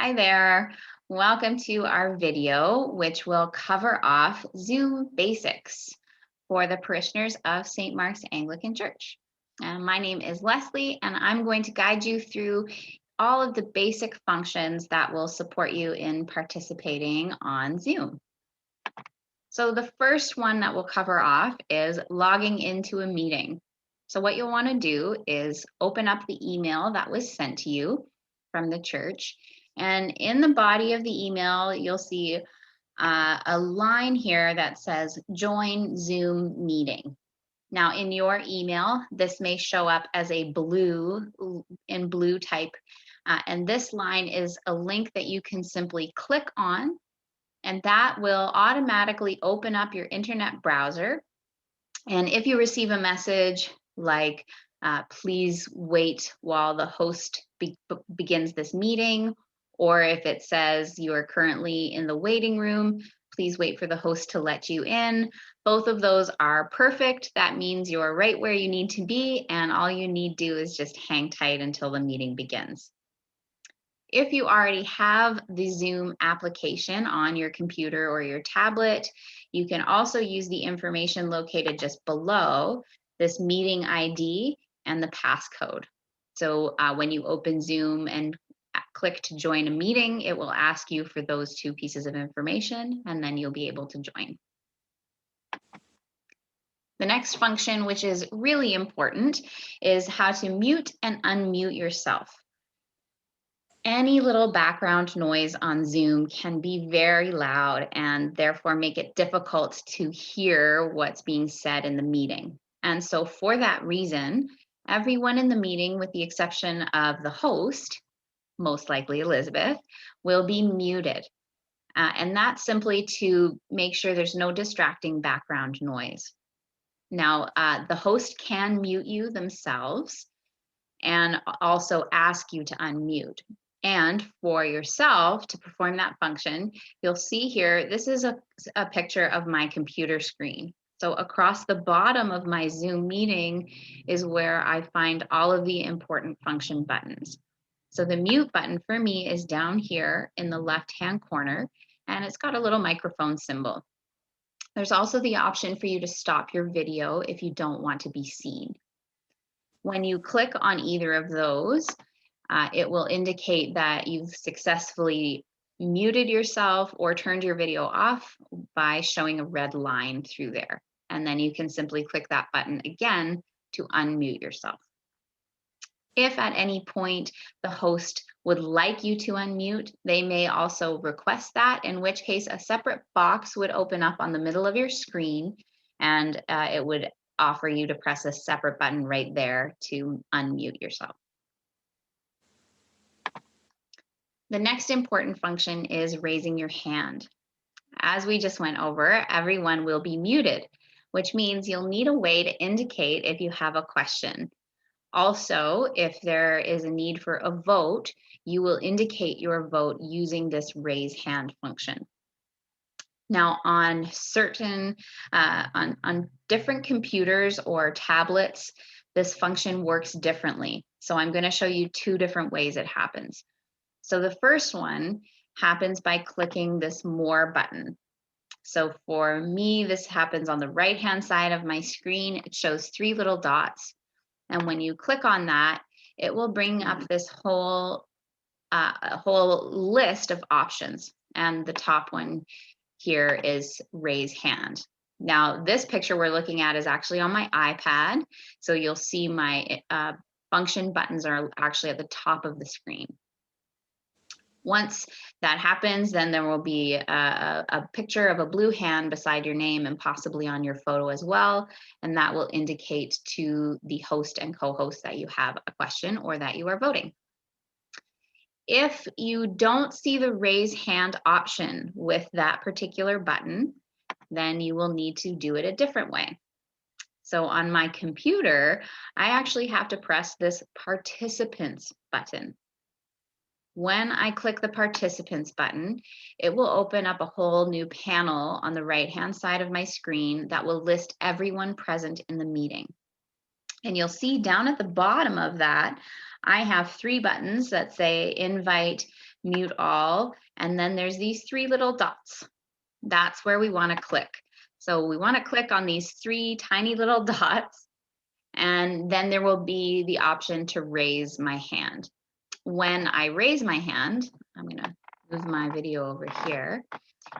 Hi there. Welcome to our video, which will cover off Zoom basics for the parishioners of St. Mark's Anglican Church. My name is Leslie, and I'm going to guide you through all of the basic functions that will support you in participating on Zoom. So the first one that we'll cover off is logging into a meeting. So what you'll want to do is open up the email that was sent to you from the church. And in the body of the email, you'll see a line here that says join Zoom meeting. Now in your email, this may show up as a blue type. And this line is a link that you can simply click on, and that will automatically open up your internet browser. And if you receive a message like, please wait while the host begins this meeting, or if it says you are currently in the waiting room, please wait for the host to let you in. Both of those are perfect. That means you're right where you need to be, and all you need to do is just hang tight until the meeting begins. If you already have the Zoom application on your computer or your tablet, you can also use the information located just below this meeting ID and the passcode. So when you open Zoom and click to join a meeting, it will ask you for those two pieces of information, and then you'll be able to join. The next function, which is really important, is how to mute and unmute yourself. Any little background noise on Zoom can be very loud and therefore make it difficult to hear what's being said in the meeting. And so for that reason, everyone in the meeting, with the exception of the host, most likely Elizabeth, will be muted. And that's simply to make sure there's no distracting background noise. Now, the host can mute you themselves and also ask you to unmute. And for yourself to perform that function, you'll see here, this is a picture of my computer screen. So across the bottom of my Zoom meeting is where I find all of the important function buttons. So the mute button for me is down here in the left-hand corner, and it's got a little microphone symbol. There's also the option for you to stop your video if you don't want to be seen. When you click on either of those, it will indicate that you've successfully muted yourself or turned your video off by showing a red line through there. And then you can simply click that button again to unmute yourself. If at any point the host would like you to unmute, they may also request that, in which case a separate box would open up on the middle of your screen, and it would offer you to press a separate button right there to unmute yourself. The next important function is raising your hand. As we just went over, everyone will be muted, which means you'll need a way to indicate if you have a question. Also, if there is a need for a vote, you will indicate your vote using this raise hand function. Now, on certain, on different computers or tablets, this function works differently. So I'm going to show you two different ways it happens. So the first one happens by clicking this More button. So for me, this happens on the right-hand side of my screen. It shows three little dots. And when you click on that, it will bring up this whole list of options. And the top one here is raise hand. Now, this picture we're looking at is actually on my iPad. So you'll see my function buttons are actually at the top of the screen. Once that happens, then there will be a picture of a blue hand beside your name and possibly on your photo as well. And that will indicate to the host and co-host that you have a question or that you are voting. If you don't see the raise hand option with that particular button, then you will need to do it a different way. So on my computer, I actually have to press this participants button. When I click the participants button, it will open up a whole new panel on the right-hand side of my screen that will list everyone present in the meeting. And you'll see down at the bottom of that, I have three buttons that say invite, mute all, and then there's these three little dots. That's where we want to click. So we want to click on these three tiny little dots, and then there will be the option to raise my hand. When I raise my hand, I'm going to move my video over here.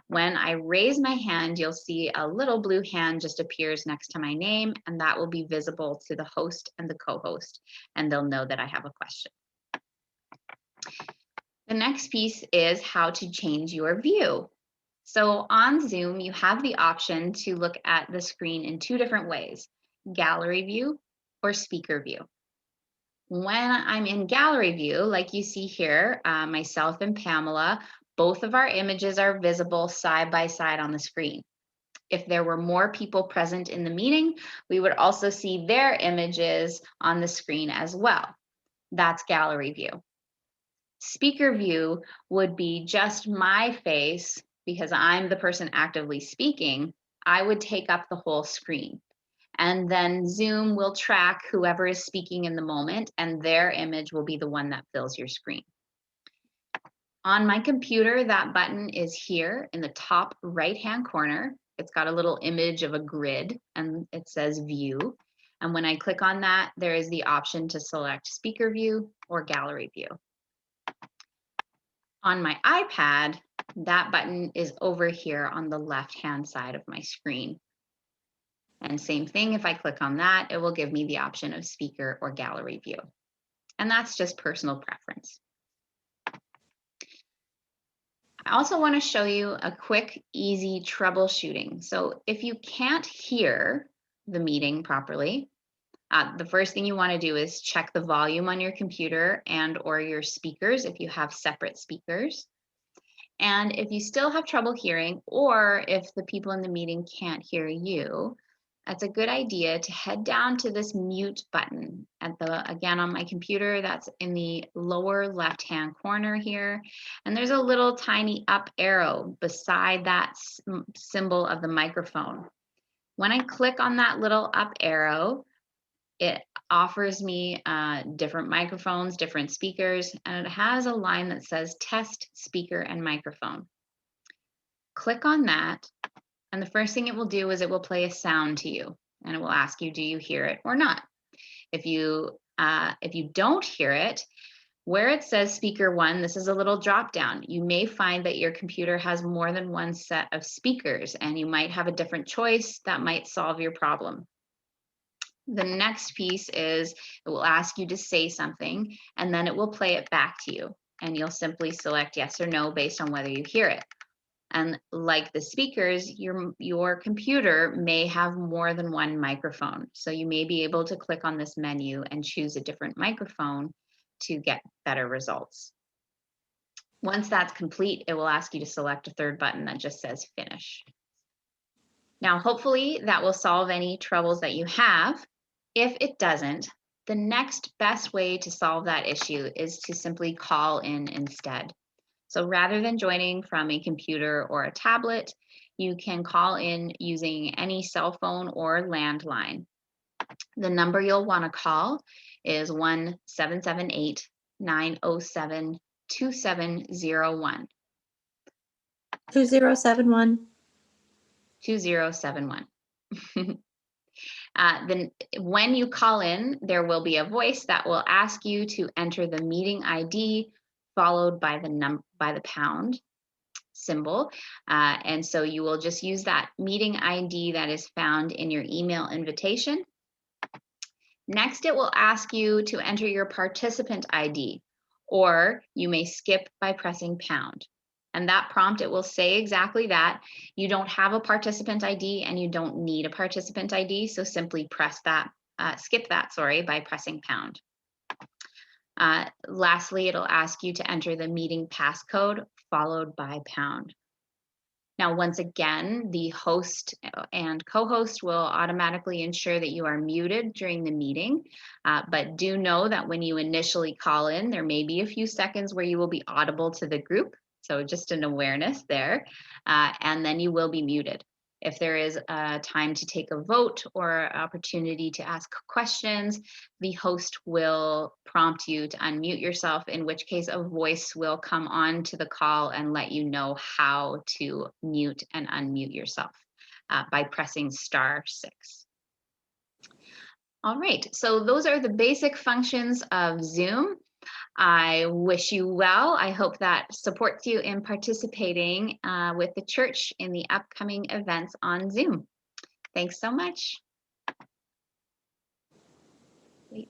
When I raise my hand, you'll see a little blue hand just appears next to my name, and that will be visible to the host and the co-host, and they'll know that I have a question. The next piece is how to change your view. So on Zoom, you have the option to look at the screen in two different ways, gallery view or speaker view. When I'm in gallery view, like you see here, myself and Pamela, both of our images are visible side by side on the screen. If there were more people present in the meeting, we would also see their images on the screen as well. That's gallery view. Speaker view would be just my face, because I'm the person actively speaking. I would take up the whole screen. And then Zoom will track whoever is speaking in the moment, and their image will be the one that fills your screen. On my computer, that button is here in the top right-hand corner. It's got a little image of a grid, and it says View. And when I click on that, there is the option to select Speaker View or Gallery View. On my iPad, that button is over here on the left-hand side of my screen. And same thing, if I click on that, it will give me the option of speaker or gallery view. And that's just personal preference. I also want to show you a quick, easy troubleshooting. So if you can't hear the meeting properly, the first thing you want to do is check the volume on your computer and or your speakers if you have separate speakers. And if you still have trouble hearing, or if the people in the meeting can't hear you, that's a good idea to head down to this mute button again on my computer, that's in the lower left-hand corner here. And there's a little tiny up arrow beside that symbol of the microphone. When I click on that little up arrow, it offers me different microphones, different speakers, and it has a line that says test speaker and microphone. Click on that, and the first thing it will do is it will play a sound to you, and it will ask you, do you hear it or not? If you don't hear it, where it says speaker 1, this is a little drop down. You may find that your computer has more than one set of speakers, and you might have a different choice that might solve your problem. The next piece is it will ask you to say something, and then it will play it back to you, and you'll simply select yes or no based on whether you hear it. And like the speakers, your computer may have more than one microphone. So you may be able to click on this menu and choose a different microphone to get better results. Once that's complete, it will ask you to select a third button that just says finish. Now, hopefully that will solve any troubles that you have. If it doesn't, the next best way to solve that issue is to simply call in instead. So rather than joining from a computer or a tablet, you can call in using any cell phone or landline. The number you'll want to call is 1-778-907-2701. 2071. 2071. Then when you call in, there will be a voice that will ask you to enter the meeting ID followed by the pound symbol. And so you will just use that meeting ID that is found in your email invitation. Next, it will ask you to enter your participant ID, or you may skip by pressing pound. And that prompt, it will say exactly that. You don't have a participant ID and you don't need a participant ID, so simply press that, skip that, by pressing pound. Lastly, it'll ask you to enter the meeting passcode followed by pound. Now, once again, the host and co-host will automatically ensure that you are muted during the meeting, but do know that when you initially call in, there may be a few seconds where you will be audible to the group. So just an awareness there, and then you will be muted. If there is a time to take a vote or opportunity to ask questions, the host will prompt you to unmute yourself, in which case a voice will come on to the call and let you know how to mute and unmute yourself by pressing *6. All right, so those are the basic functions of Zoom. I wish you well. I hope that supports you in participating with the church in the upcoming events on Zoom. Thanks so much. Wait.